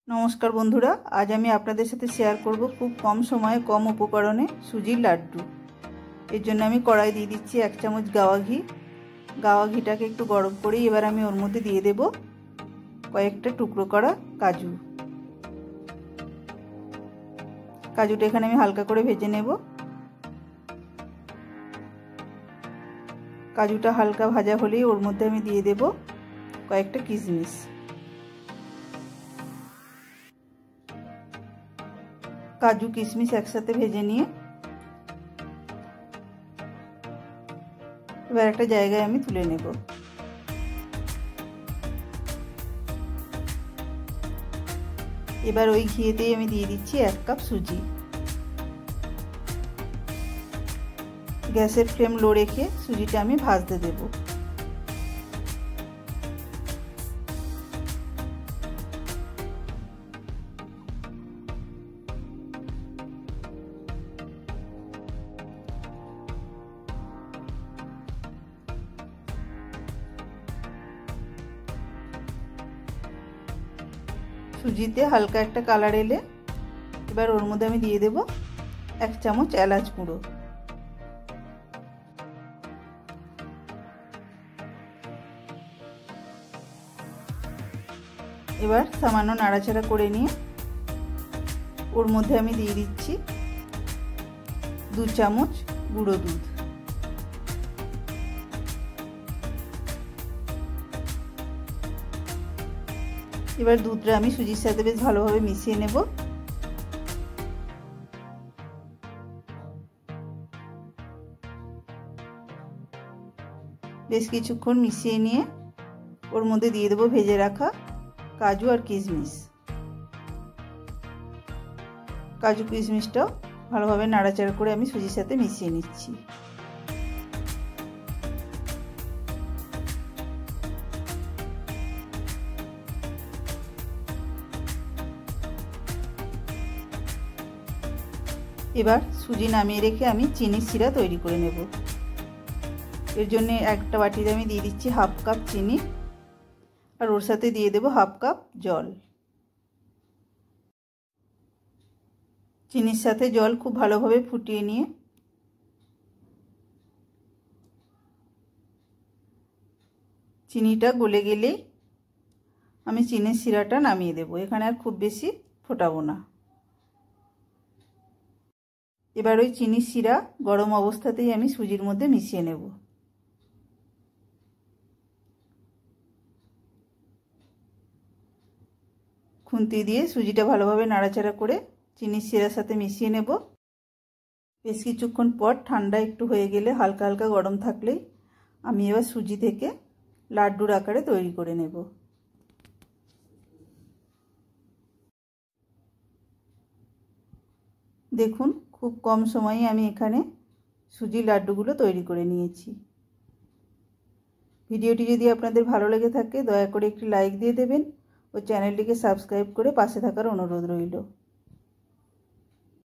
नमस्कार बंधुरा आज आमी आपनादेर साथे शेयर करब खूब कम समय कम उपकरणे सुजिर लाड्डू। एर जोन्नो आमी कड़ाई दिए दिচ্ছি 1 चामच गावा घी। गावा घीटाके एकटु गरम करे एबार आमी ओर मধ্যে दिए देब कयेकटा टुकरो करा काजू। काजूटा एखाने आमी हालका करे भेजे नेब। काजूटा हालका भाजा हलेই ओर मধ্যে आमी दिए देब कयेकटा किशमिश। काजू किशमिश एकसाथे भेजे निये एबार एकटा जायगाय आमी तुले नेब। एबार ओई घिएतेই आमी दिए दिচ্ছি 1 কাপ सुजी। गैसेर फ्लेम लो रेखे सुजिटा आमी भाजते देब। सुजीते हालका एक कलर एले एबार ओर मধ্যে आमी दिए देब 1 चामच एलाच गुঁড়ো। एबार सामान्य नाड़ाचाड़ा करे निয়ে ओर मধ্যে आमी दिए दिচ্ছি 2 चामच गुঁড়ো दूध। এবার দুধটা আমি সুজির সাথে বেশ ভালোভাবে মিশিয়ে নেব। বেশ কিছুক্ষণ মিশিয়ে নিয়ে ওর মধ্যে দিয়ে দেব ভেজে রাখা কাজু আর কিশমিশ। কাজু কিশমিশটাও ভালোভাবে নাড়াচাড়া করে আমি সুজির সাথে মিশিয়ে নিচ্ছি। এবার সুজি নামিয়ে রেখে আমি চিনির শিরা তৈরি করে নেব। এর জন্য একটা বাটিতে আমি দিয়ে দিচ্ছি 1/2 কাপ চিনি আর ওর সাথে দিয়ে দেব 1/2 কাপ জল। চিনির সাথে জল খুব ভালোভাবে ফুটিয়ে নিয়ে চিনিটা গলে গেলেই আমি চিনির শিরাটা নামিয়ে দেব। এখানে আর খুব বেশি ফোটাবো না। এবার ওই চিনির শিরা গরম অবস্থাতেই আমি সুজির মধ্যে মিশিয়ে নেব। খুন্তি দিয়ে সুজিটা ভালোভাবে নাড়াচাড়া করে চিনির শিরার সাথে মিশিয়ে নেব। বেশ কিছুক্ষণ পর ঠান্ডা একটু হয়ে গেলে হালকা হালকা গরম থাকলেই আমি এবার সুজি থেকে লাড্ডুর আকারে তৈরি করে নেব। দেখুন খুব কম সময়ে আমি এখানে সুজি লাড্ডুগুলো তৈরি করে নিয়েছি। ভিডিওটি যদি আপনাদের ভালো লেগে থাকে দয়া করে একটি লাইক দিয়ে দেবেন ও চ্যানেলটিকে সাবস্ক্রাইব করে পাশে থাকার অনুরোধ রইল।